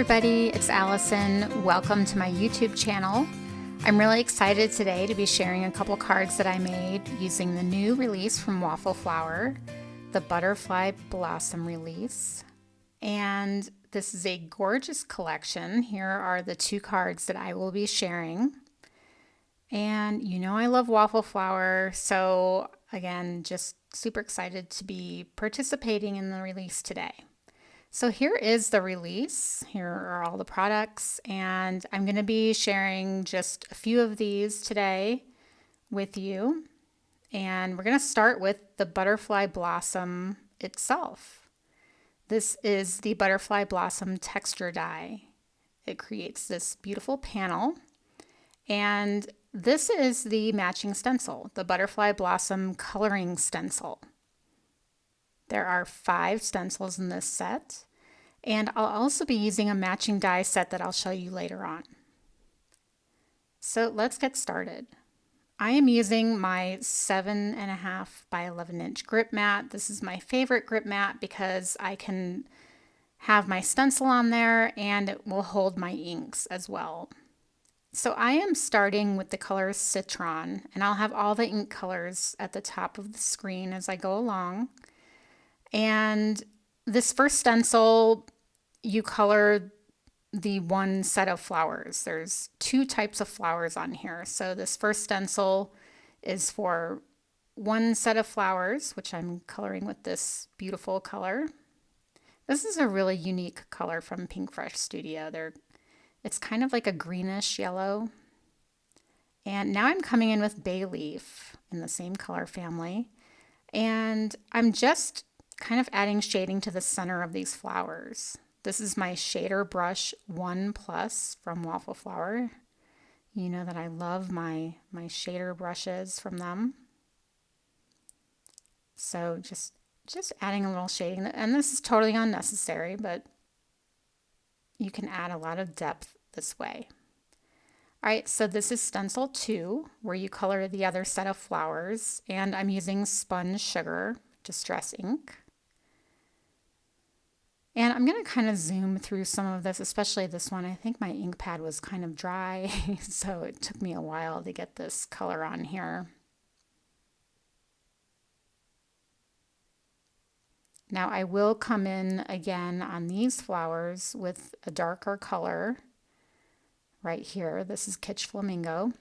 everybody, it's Allison. Welcome to my YouTube channel. I'm really excited today to be sharing a couple cards that I made using the new release from Waffle Flower, the Butterfly Blossom release. And this is a gorgeous collection. Here are the two cards that I will be sharing. And you know I love Waffle Flower, so again, just super excited to be participating in the release today. So here is the release. Here are all the products, and I'm going to be sharing just a few of these today with you. And we're going to start with the Butterfly Blossom itself. This is the Butterfly Blossom texture die. It creates this beautiful panel, and this is the matching stencil, the Butterfly Blossom coloring stencil. There are 5 stencils in this set, and I'll also be using a matching die set that I'll show you later on. So let's get started. I am using my 7.5 by 11 inch grip mat. This is my favorite grip mat because I can have my stencil on there and it will hold my inks as well. So I am starting with the color Citron, and I'll have all the ink colors at the top of the screen as I go along. And this first stencil, you color the one set of flowers. There's 2 types of flowers on here. So this first stencil is for one set of flowers, which I'm coloring with this beautiful color. This is a really unique color from Pinkfresh Studio. It's kind of like a greenish yellow. And now I'm coming in with bay leaf in the same color family. And I'm just kind of adding shading to the center of these flowers. This is my shader brush 1 Plus from Waffle Flower. You know that I love my shader brushes from them. So just adding a little shading, and this is totally unnecessary, but you can add a lot of depth this way. All right, so this is stencil 2, where you color the other set of flowers, and I'm using sponge sugar distress ink. And I'm going to kind of zoom through some of this, especially this one. I think my ink pad was kind of dry, so it took me a while to get this color on here. Now I will come in again on these flowers with a darker color right here. This is Kitsch Flamingo.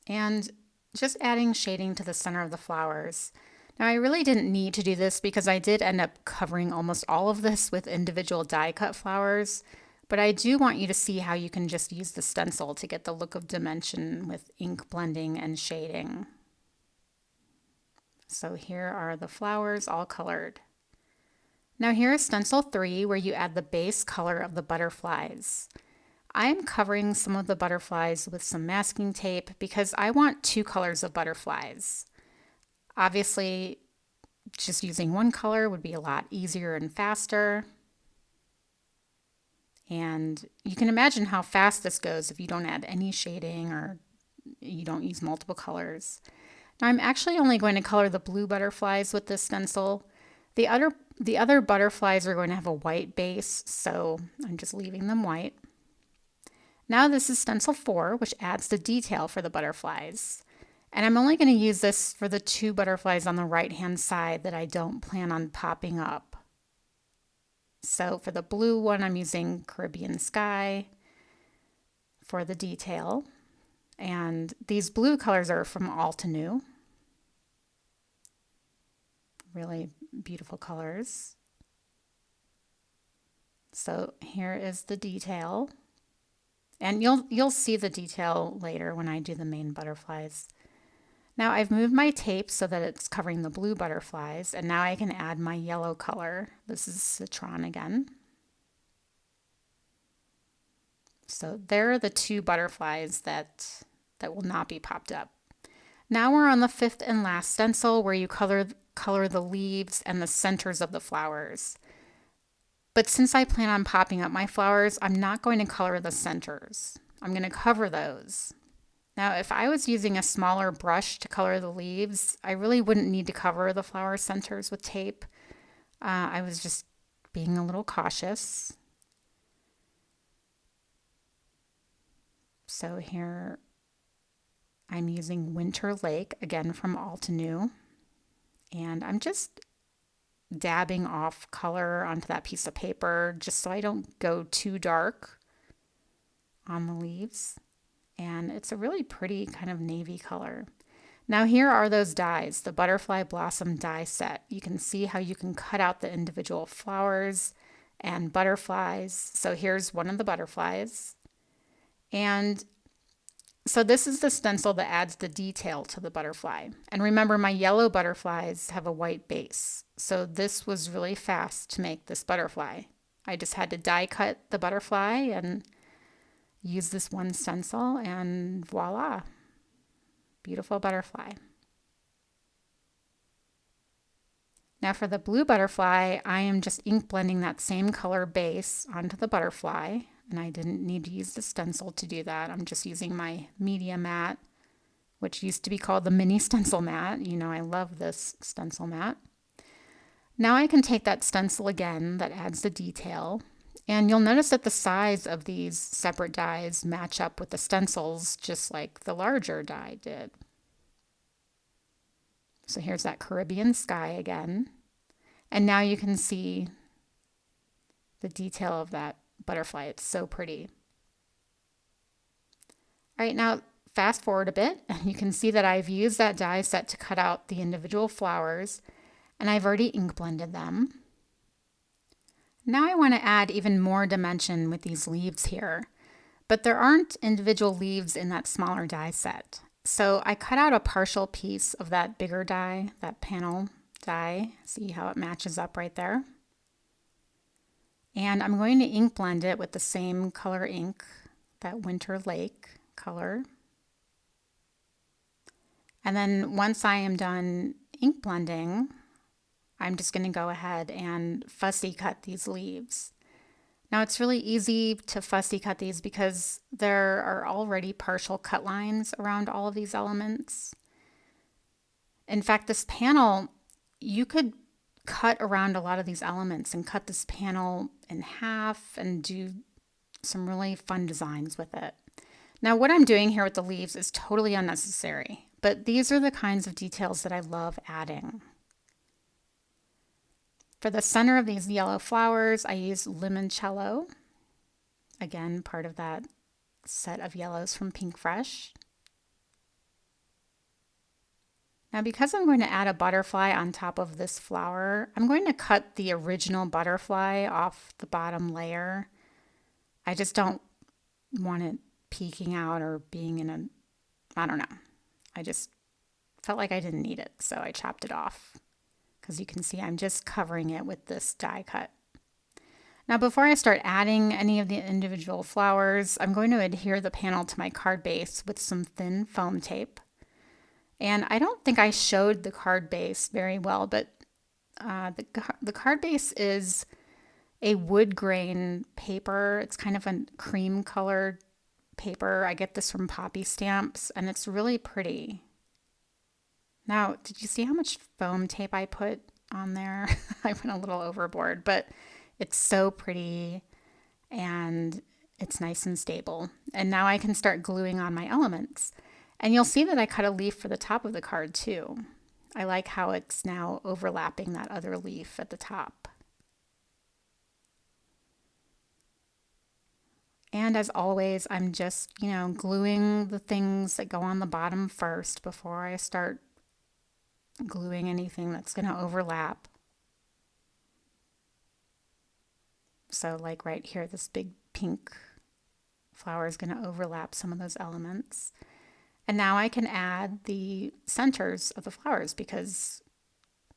And just adding shading to the center of the flowers. Now I really didn't need to do this because I did end up covering almost all of this with individual die cut flowers, but I do want you to see how you can just use the stencil to get the look of dimension with ink blending and shading. So here are the flowers all colored. Now here is stencil 3, where you add the base color of the butterflies. I'm covering some of the butterflies with some masking tape because I want 2 colors of butterflies. Obviously, just using one color would be a lot easier and faster. And you can imagine how fast this goes if you don't add any shading or you don't use multiple colors. Now I'm actually only going to color the blue butterflies with this stencil. The other butterflies are going to have a white base, so I'm just leaving them white. Now this is stencil 4, which adds the detail for the butterflies. And I'm only going to use this for the 2 butterflies on the right-hand side that I don't plan on popping up. So for the blue one, I'm using Caribbean Sky for the detail. And these blue colors are from Altenew. Really beautiful colors. So here is the detail. And you'll see the detail later when I do the main butterflies. Now I've moved my tape so that it's covering the blue butterflies, and now I can add my yellow color. This is Citron again. So there are the 2 butterflies that will not be popped up. Now we're on the 5th and last stencil, where you color the leaves and the centers of the flowers. But since I plan on popping up my flowers, I'm not going to color the centers. I'm going to cover those. Now, if I was using a smaller brush to color the leaves, I really wouldn't need to cover the flower centers with tape. I was just being a little cautious. So here I'm using Winter Lake, again from Altenew, and I'm just dabbing off color onto that piece of paper just so I don't go too dark on the leaves. And it's a really pretty kind of navy color. Now here are those dies, the Butterfly Blossom die set. You can see how you can cut out the individual flowers and butterflies. So here's one of the butterflies. And so this is the stencil that adds the detail to the butterfly. And remember, my yellow butterflies have a white base. So this was really fast to make this butterfly. I just had to die cut the butterfly and use this one stencil, and voila, beautiful butterfly. Now for the blue butterfly, I am just ink blending that same color base onto the butterfly, and I didn't need to use the stencil to do that. I'm just using my media mat, which used to be called the mini stencil mat. You know, I love this stencil mat. Now I can take that stencil again that adds the detail, and you'll notice that the size of these separate dies match up with the stencils just like the larger die did. So here's that Caribbean sky again. And now you can see the detail of that butterfly. It's so pretty. All right, now fast forward a bit and you can see that I've used that die set to cut out the individual flowers, and I've already ink blended them. Now I want to add even more dimension with these leaves here, but there aren't individual leaves in that smaller die set. So I cut out a partial piece of that bigger die, that panel die. See how it matches up right there? And I'm going to ink blend it with the same color ink, that Winter Lake color. And then once I am done ink blending, I'm just going to go ahead and fussy cut these leaves. Now it's really easy to fussy cut these because there are already partial cut lines around all of these elements. In fact, this panel, you could cut around a lot of these elements and cut this panel in half and do some really fun designs with it. Now what I'm doing here with the leaves is totally unnecessary, but these are the kinds of details that I love adding. For the center of these yellow flowers, I use Limoncello. Again, part of that set of yellows from Pinkfresh. Now because I'm going to add a butterfly on top of this flower, I'm going to cut the original butterfly off the bottom layer. I just don't want it peeking out or being in a, I don't know. I just felt like I didn't need it, so I chopped it off. Because you can see I'm just covering it with this die cut. Now before I start adding any of the individual flowers, I'm going to adhere the panel to my card base with some thin foam tape. And I don't think I showed the card base very well, but the card base is a wood grain paper. It's kind of a cream colored paper. I get this from Poppy Stamps, and it's really pretty. Now, did you see how much foam tape I put on there? I went a little overboard, but it's so pretty and it's nice and stable. And now I can start gluing on my elements. And you'll see that I cut a leaf for the top of the card too. I like how it's now overlapping that other leaf at the top. And as always, I'm just, gluing the things that go on the bottom first before I start gluing anything that's going to overlap. So like right here, this big pink flower is going to overlap some of those elements. And now I can add the centers of the flowers because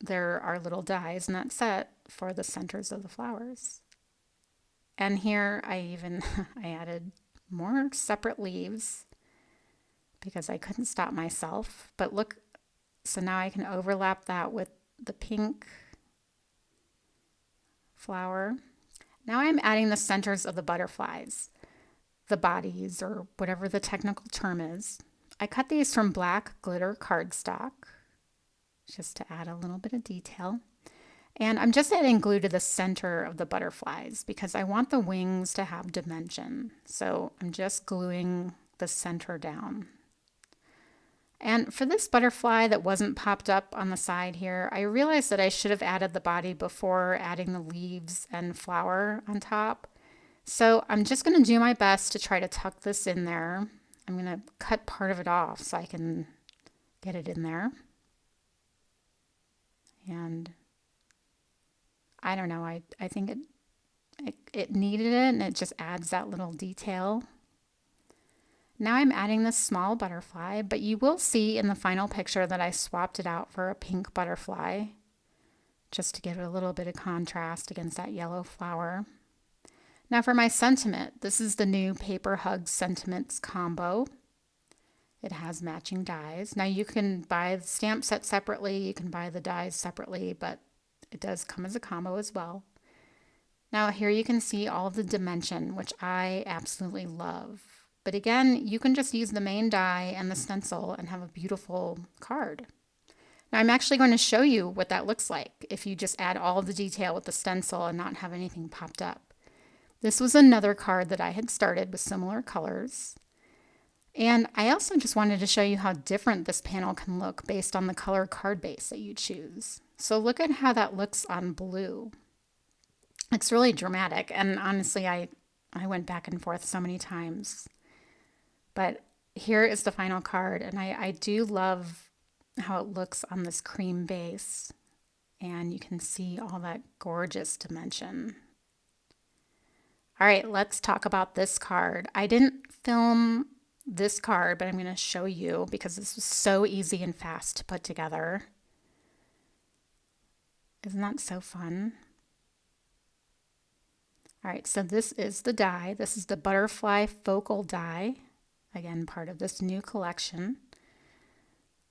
there are little dies in that set for the centers of the flowers. And here I added more separate leaves because I couldn't stop myself. But look, so now I can overlap that with the pink flower. Now I'm adding the centers of the butterflies, the bodies, or whatever the technical term is. I cut these from black glitter cardstock just to add a little bit of detail. And I'm just adding glue to the center of the butterflies because I want the wings to have dimension. So I'm just gluing the center down. And for this butterfly that wasn't popped up on the side here, I realized that I should have added the body before adding the leaves and flower on top. So I'm just going to do my best to try to tuck this in there. I'm going to cut part of it off so I can get it in there. And I don't know, I think it needed it, and it just adds that little detail. Now I'm adding this small butterfly, but you will see in the final picture that I swapped it out for a pink butterfly just to give it a little bit of contrast against that yellow flower. Now for my sentiment, this is the new Paper Hug Sentiments combo. It has matching dies. Now you can buy the stamp set separately, you can buy the dies separately, but it does come as a combo as well. Now here you can see all of the dimension, which I absolutely love. But again, you can just use the main die and the stencil and have a beautiful card. Now I'm actually going to show you what that looks like if you just add all of the detail with the stencil and not have anything popped up. This was another card that I had started with similar colors. And I also just wanted to show you how different this panel can look based on the color card base that you choose. So look at how that looks on blue. It's really dramatic, and honestly, I went back and forth so many times. But here is the final card, and I do love how it looks on this cream base. And you can see all that gorgeous dimension. All right, let's talk about this card. I didn't film this card, but I'm going to show you because this was so easy and fast to put together. Isn't that so fun? All right, so this is the die. This is the Butterfly Focal die. Again, part of this new collection.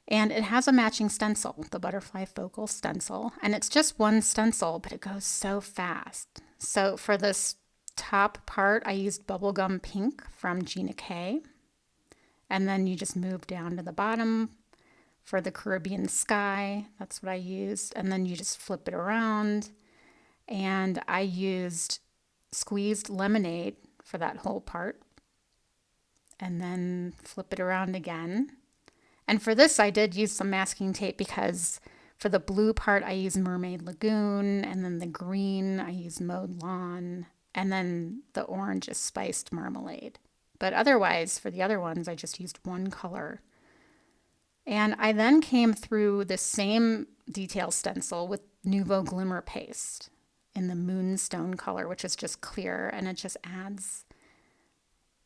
And it has a matching stencil, the Butterfly Focal stencil. And it's just one stencil, but it goes so fast. So for this top part, I used Bubblegum Pink from Gina K. And then you just move down to the bottom for the Caribbean Sky. That's what I used. And then you just flip it around. And I used squeezed lemonade for that whole part. And then flip it around again. And for this, I did use some masking tape because for the blue part, I used Mermaid Lagoon. And then the green, I used Mowed Lawn. And then the orange is Spiced Marmalade. But otherwise, for the other ones, I just used one color. And I then came through the same detail stencil with Nuvo Glimmer paste in the Moonstone color, which is just clear, and it just adds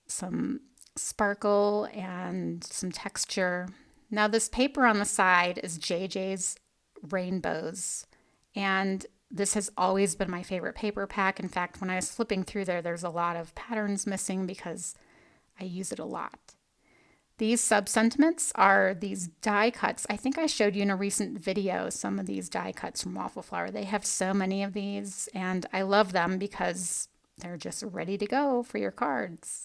some sparkle and some texture. Now this paper on the side is JJ's Rainbows, and this has always been my favorite paper pack. In fact, when I was flipping through there, there's a lot of patterns missing because I use it a lot. These Subsentiments are these die cuts. I think I showed you in a recent video some of these die cuts from Waffle Flower. They have so many of these, and I love them because they're just ready to go for your cards.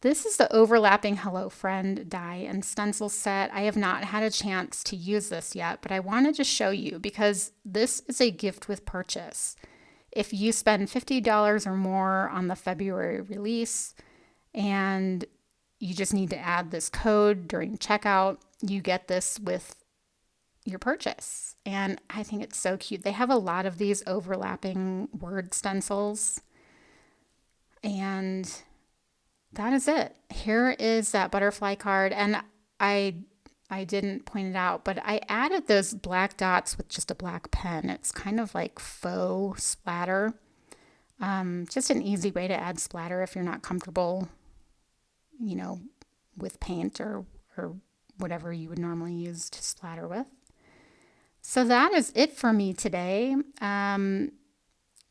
This is the overlapping Hello Friend die and stencil set. I have not had a chance to use this yet, but I wanted to show you because this is a gift with purchase. If you spend $50 or more on the February release and you just need to add this code during checkout, you get this with your purchase. And I think it's so cute. They have a lot of these overlapping word stencils. And that is it. Here is that butterfly card. And I didn't point it out, but I added those black dots with just a black pen. It's kind of like faux splatter. Just an easy way to add splatter if you're not comfortable, you know, with paint or whatever you would normally use to splatter with. So that is it for me today.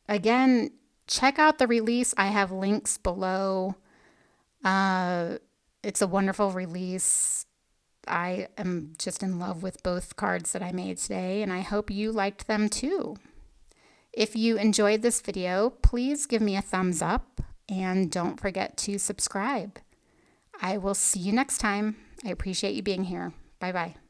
Again, check out the release. I have links below. It's a wonderful release. I am just in love with both cards that I made today, and I hope you liked them too. If you enjoyed this video, please give me a thumbs up and don't forget to subscribe. I will see you next time. I appreciate you being here. Bye-bye.